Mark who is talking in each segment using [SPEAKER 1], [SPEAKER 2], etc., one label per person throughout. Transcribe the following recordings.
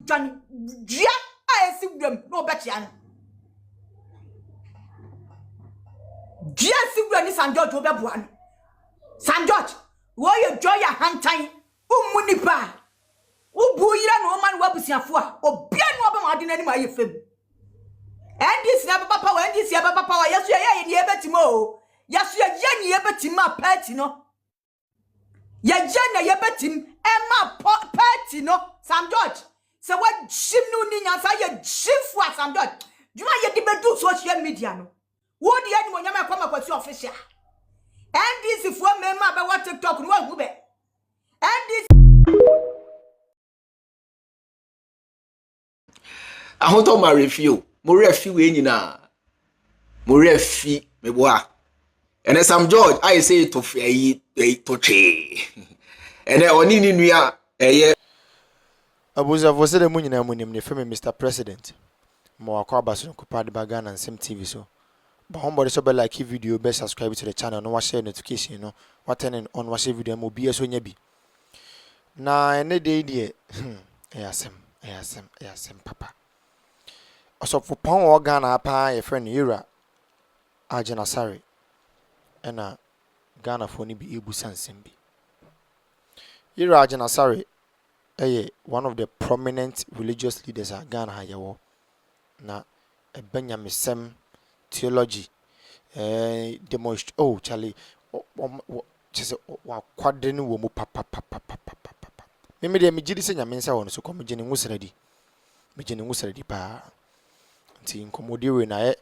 [SPEAKER 1] Johnny Gia I see them no betcha. Gia see them is San George over one. San George, why you joy a hand time? Munipa. Ubuya no man wabusiafua. Obia no ba wadin ani ma yefem. And this never power and this never power. Yes, you are betimo. Yes, you are Jenny Ebetima Petino. Ya Jenny Ebetim Emma Petino. Sam George. So what Jim Nunin say you Jim for Sam George. You are yet do social media no. What the anyone you come up with official. And this if one member about what TikTok no be. And this
[SPEAKER 2] I want to marry you. More refi we nyina. More refi me boa. And Sam George I say to fe to che. And oni ni nua
[SPEAKER 3] Abuza vose de mu nyina mu nim ne feme Mr President. Mo akwa baso ko pad baga na nsem TV so. Ba hombo so be like video be subscribe to the channel no wa share notification no. Wa turn on wa share video mo bi so nya bi. Na ene de ayasem papa. Osofo pon organ apa ye friend Ira agyin asare ena Ghana for ni bi ebusa nsem bi. Ira agyin asare one of the prominent religious leaders at Ghana hayewo na Benyamisem theology demonstrate Charlie just wa kwadeni wo mu papa me de me gidi se nyame nsa won so ko me gini ngusredi pa nti nkomodi we na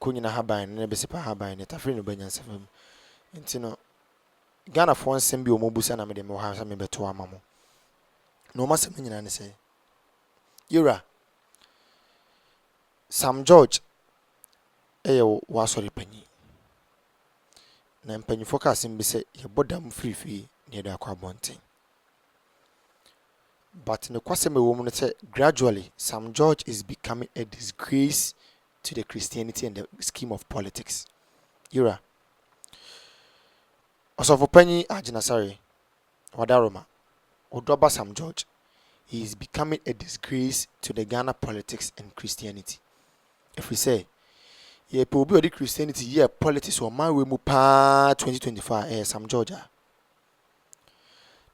[SPEAKER 3] konyina haban na besipa haban ne tafri no banyansa fam nti no Ghana for nsem bi omobusa na me de me ha sa me beto amamo no masem nyina ne say Ira Sam George wa sorry panyi na panyi focus bi say ye bodam free ne da kwa bonten. But in the question woman say gradually Sam George is becoming a disgrace to the Christianity and the scheme of politics. Ira Osofo panyi agyin asare wadaroma odoba Sam George, he is becoming a disgrace to the Ghana politics and Christianity. If we say ye pe obi odi Christianity ye politics o man we mu pa 2025 Sam George.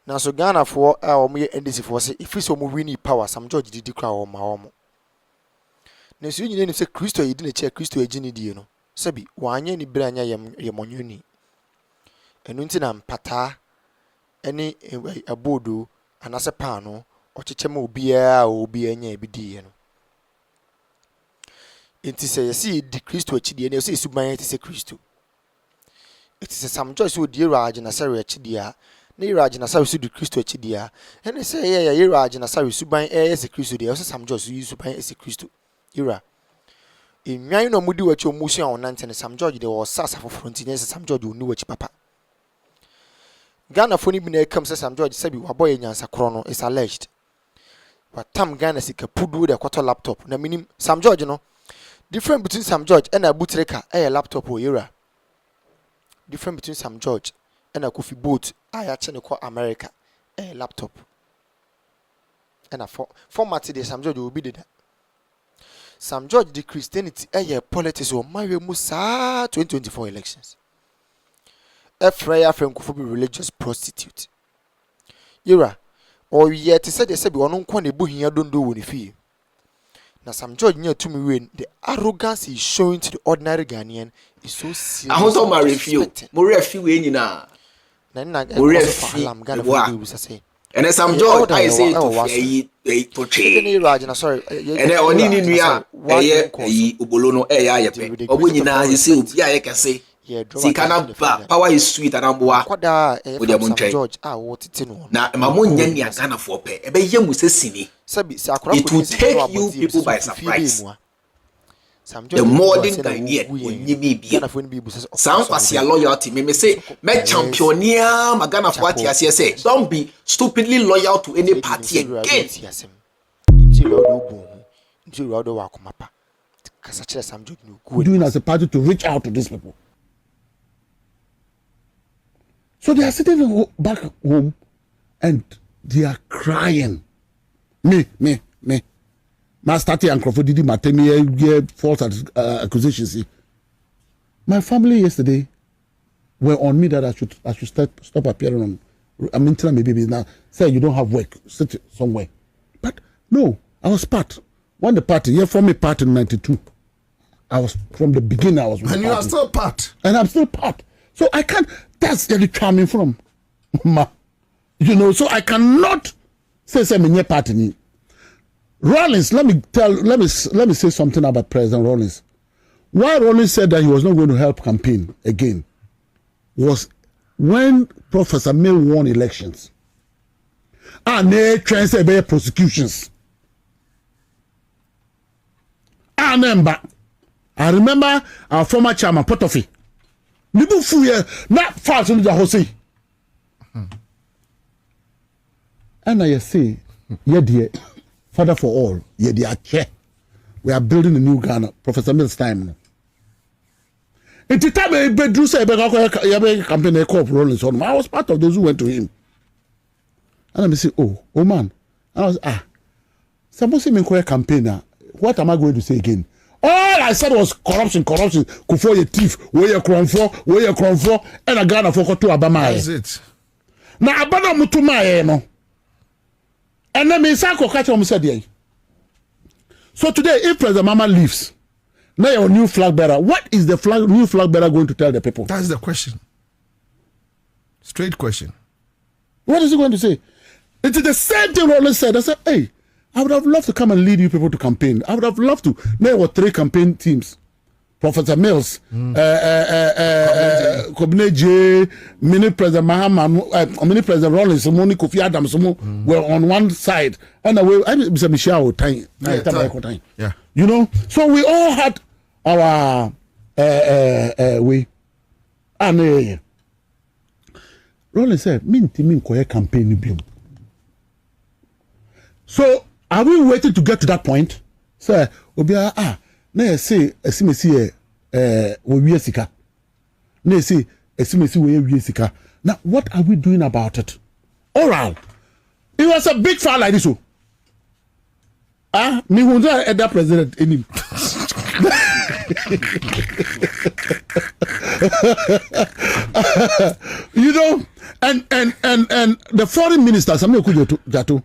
[SPEAKER 3] Now so Ghana for omo ye NDC for say if so mo win power Sam George didi kra o ma omo. Na so nyine ni say Christo yidi na che Christo agini die no. Sabi wanye ni bra anya ye monyuni. Enu nti na mpata eni abodo anase pa no ochechema obi anya ebidi no. Enti say yesi di Christo achidi na say suban say Christo. It is Sam George so di Ira agyin asare achidi a na Ira agyin asare so di Christo achidi a ene say ye Ira agyin asare suban say Christo de say Sam George so suban say Christo. Ira enwan no mudi wachi omusu a onante ne Sam George de wo sasa for front ne say Sam George oni wachi papa. Ghana foni bi na ekam say Sam George sabi waboy nyansa kro no is alleged. Watam Ghana sika pudu de kwato laptop na minim Sam George no different between Sam George and Abutreka laptop o Ira. Different between Sam George and a coffee boat I ne ko America laptop. And a format de Sam George will be that. Sam George the Christianity politics o marry musa 2024 elections. A prayer from could be religious prostitute. Ira or yet said they said we on ko ne bu hia don't do woni fie. Now Sam George near to me when the arrogance he's showing to the ordinary Ghanaian is so serious.
[SPEAKER 2] I want to marry you. More refi we nyina. And Sam George I say to che. And oni ni nua ubolo no yepe. Obo nyina ye say obi a ye kase. Sikana power is sweet and amboa.
[SPEAKER 3] Sam George no.
[SPEAKER 2] Na mamo nya ni Ghana for pe. Ebe ye mu se sini. It will take you people by surprise. The modern Ghanaian some facia loyalty me say me championeer Magana party as say don't be stupidly loyal to any party again.
[SPEAKER 4] Doing as a party to reach out to these people. So they are sitting back home and they are crying. Me, Me. My starting and Crawford did my 10-year false accusations. My family yesterday were on me that I should stop appearing on. I mean, tell me, baby, now say you don't have work, sit somewhere. But no, I was part. When the party, you formed a part in '92. I was from the beginning. I was.
[SPEAKER 5] And you are still part.
[SPEAKER 4] And I'm still part. So I can't. That's where the charming from, you know. So I cannot say me part in it. Rawlings, let me say something about President Rawlings. Why Rawlings said that he was not going to help campaign again was when Professor Mill won elections and they transferred prosecutions. I remember our former chairman Potofi. Nibu fuye not far to the Jose. And I say, yeah, dear, Father for all, yeah, dear, chair. We are building a new Ghana, Professor Mill's time. In the time I bedroom say campaign a corp Rawlings on. I was part of those who went to him. And I say, oh man. I was suppose him in campaign. What am I going to say again? All I said was corruption. Kufo ye thief, where you cron for, and a Ghana for to Abama.
[SPEAKER 5] That's it.
[SPEAKER 4] Now Abana Mutuma no. And then me Sako catch on said. So today, if President Mama leaves, now your new flag bearer, what is the new flag bearer going to tell the people?
[SPEAKER 5] That's the question. Straight question.
[SPEAKER 4] What is he going to say? It is the same thing Rawlings said. I said, hey, I would have loved to come and lead you people to campaign. I would have loved to. There were 3 campaign teams. Professor Mills, Kobine J, Mini President Mahama, Mini President Rawlings, Moni Kofi Adams were on one side. And away, I Mr. Michelle time.
[SPEAKER 5] Yeah.
[SPEAKER 4] You know, so we all had our way. And Rawlings said, "Min koye campaign bill." So are we waiting to get to that point? Sir, obia na say esimesi we wie sika. Na say esimesi we wie sika. Now what are we doing about it? Oral. It was a big file like this. Me wonder at that president in him. You know, and the foreign ministers, Jato,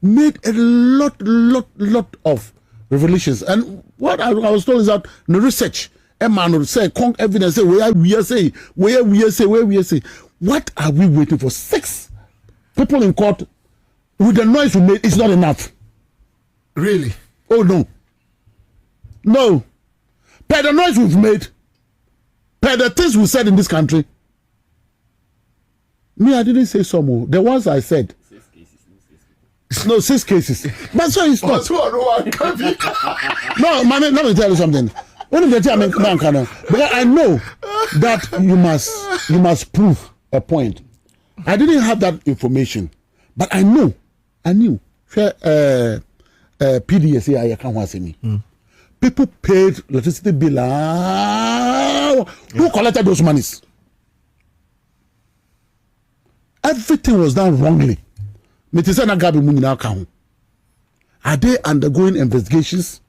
[SPEAKER 4] made a lot of revelations. And what I was told is that the research, Emmanuel say, evidence, say, where we say. What are we waiting for? 6 people in court with the noise we made is not enough.
[SPEAKER 5] Really?
[SPEAKER 4] Oh no. Per the noise we've made, per the things we said in this country. Me, I didn't say some more. The ones I said.
[SPEAKER 2] 6 cases.
[SPEAKER 4] No, 6 cases. But so it's not. No, man, let me tell you something. Because I know that you must prove a point. I didn't have that information, but I knew. PDSA, I can't see me. People paid electricity bill. Who collected those monies? Everything was done wrongly. Are they undergoing investigations?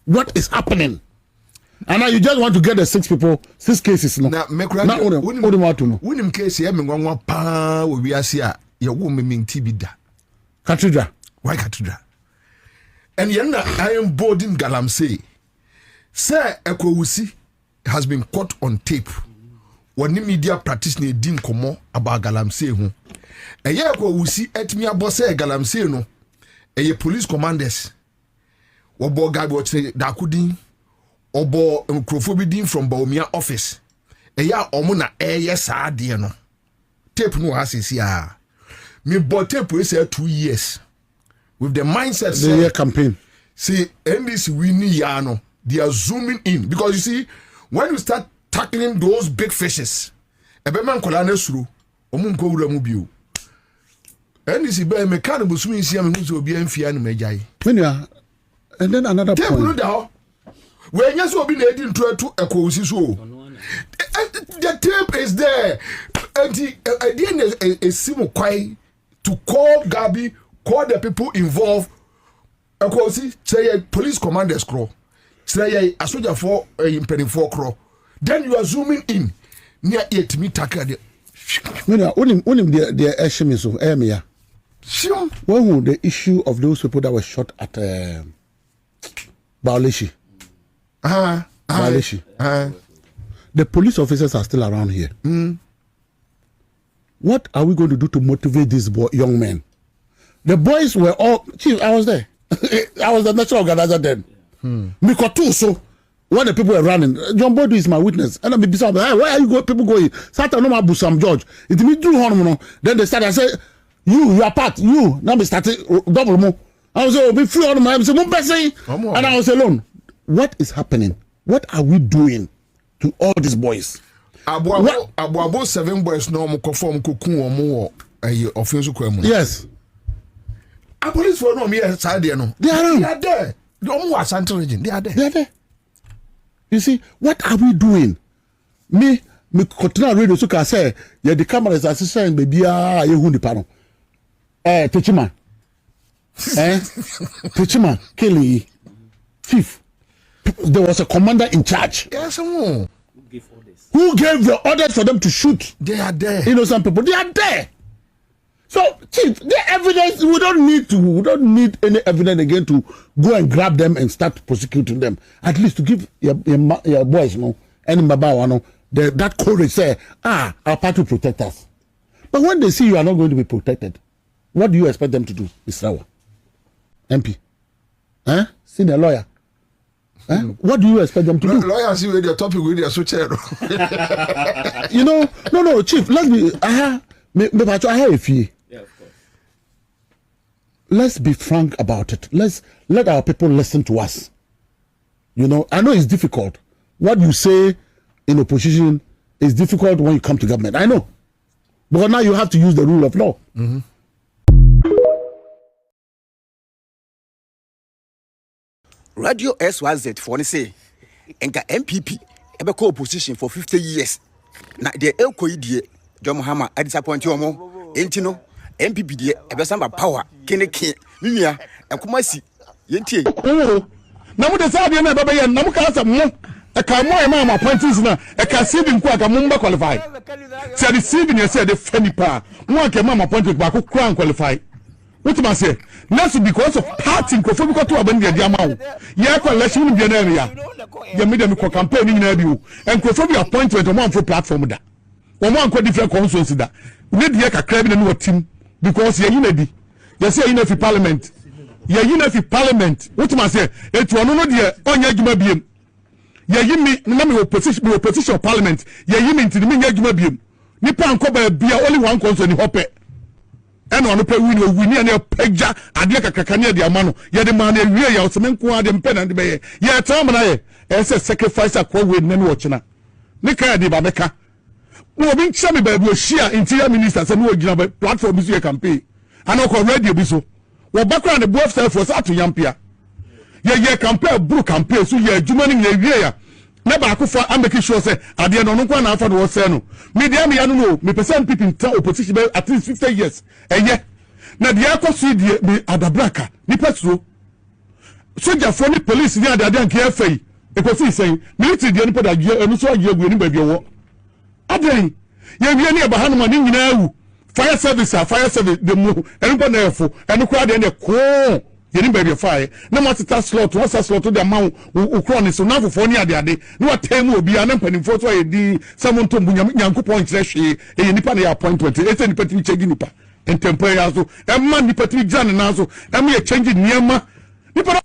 [SPEAKER 4] What is happening? And now you just want to get the 6 people, 6 cases. No.
[SPEAKER 5] Now, Unim case, Yamingwa Pa, we are here, your woman Tibida.
[SPEAKER 4] Cathedral.
[SPEAKER 5] Why Cathedral? And Yana, I am boarding Galamsey. Sir Ekowusi has been caught on tape. When the media practitioner didn't come about Galamsey. A year Ekowusi et me a boss Galamsey no. A police commanders. Obo Gabi Dakudin. Obo Crofobidin from Baumia office. A ya omuna yes, dear no. Tape no has here. Me bought tape we say 2 years. With the mindset
[SPEAKER 4] the year campaign.
[SPEAKER 5] See, NDC winning Yano, they are zooming in. Because you see, when you start tackling those big fishes, a beman kolane suru, omunko ura mubiu. NDC be mechanical swimming siam who's will be enfian mejai.
[SPEAKER 4] And then another point.
[SPEAKER 5] When you be needing to a cozy so. The tape is there. And the idea is Simo Kwai to call Gabi, call the people involved, Akosi say police commanders crow. Say a soldier for penny for crow. Then you are zooming in near 8 meter.
[SPEAKER 4] No, only the Eshimiz of Emia. When the issue of those people that were shot at Bauleshi? Bauleshi. The police officers are still around here. What are we going to do to motivate these young men? The boys were all, Chief, I was there. I was the national organizer then. Mikotu, so when the people were running, John Bodu is my witness. And I'm beside, hey, where are you going? People going? Satan no mabu Sam George. It me do horn. Then they started. I say, you are part. You now be starting double more. I was be free on my. I say, and I was alone. What is happening? What are we doing to all these boys?
[SPEAKER 5] Abu 7 boys no mo conform kokun omo offensive crime.
[SPEAKER 4] Yes.
[SPEAKER 5] A police for no me side there no. They are there. The omo Asante region. They are there. You see, what are we doing? Me continue radio so can say, yeah, the cameras are saying baby you hu the panel. Techima. Techima, Kelly, Chief. There was a commander in charge. Yes,
[SPEAKER 4] who gave the orders for them to shoot?
[SPEAKER 5] They are there.
[SPEAKER 4] Innocent people. They are there. So, Chief, the evidence, we don't need any evidence again to go and grab them and start prosecuting them. At least to give your boys, any Mabawa, that courage, say, our party will protect us. But when they see you are not going to be protected, what do you expect them to do, Mr. Rawa? MP? Senior lawyer? What do you expect them to do?
[SPEAKER 5] Lawyers see with your topic with your switch.
[SPEAKER 4] No, Chief, let's be, I have a few.
[SPEAKER 2] Yeah, of course.
[SPEAKER 4] Let's be frank about it. Let our people listen to us. I know it's difficult. What you say in opposition is difficult when you come to government. I know. But now you have to use the rule of law.
[SPEAKER 6] Radio SYZ for say enka MPP ebe ko opposition for 50 years. Na de ekoyi die John Mahama a disappoint omo enti no MPP die ebe samba power keneke nua ekomasi yentie
[SPEAKER 4] na mu de sa de na baba ye na mu ka sa mo e ka mo e ma appointees na e ka CV nko aka mo mba qualify say the CV ne say the funny pa mo aka ma appointed ba ko kran qualify. What must say? That's because of party because to abandon the amount. Yeah, election in the area. You made them campaign in you and control your appointment on one for platform that. One could different constituency that. We need a crab in a team because you're unity. You say in every parliament. You're in every parliament. What must say? It's one of the on your Jumabium. You're me, number opposition of parliament. You're into the Minga Jumabium. Nippon Koba be only one concern in Hoppe. And on the pay we need a pegja, a dear Kakania de Amano, yet the man a real Semenqua and pen and the bay. Yet, Tom and I, as a sacrifice a quote with Nenwatchana. Nika de Babeka. No, being chummy by will share interior ministers and no platform is your campaign. I know radio biso. Well, background the both self was out to Yampia. Yeah, compare book campaign, so you're jumaning the year. Never akufa I'm making sure say at the end of no na for was say no media me no me person people in opposition at least 50 years yeah na the akosi the adabraka ni petro soldier for the police ni adade an KFA e ko see say military the nipa da enu so agie gu ni ba bi wo aden ye wie ni eba hanu ma ni nyina awu fire service the mu enu pa na efo enu kwa de ko yeni baby fire na matita slot what's slot to the amount ukron so na fofo ni ade na watem obi an mpanimfo so yedi samonto nyankopon kire hwe e nipa na appointment e se nipa ti chegi nipa entempo ya so e ma nipa ti gyan na so e ma ye change niema nipa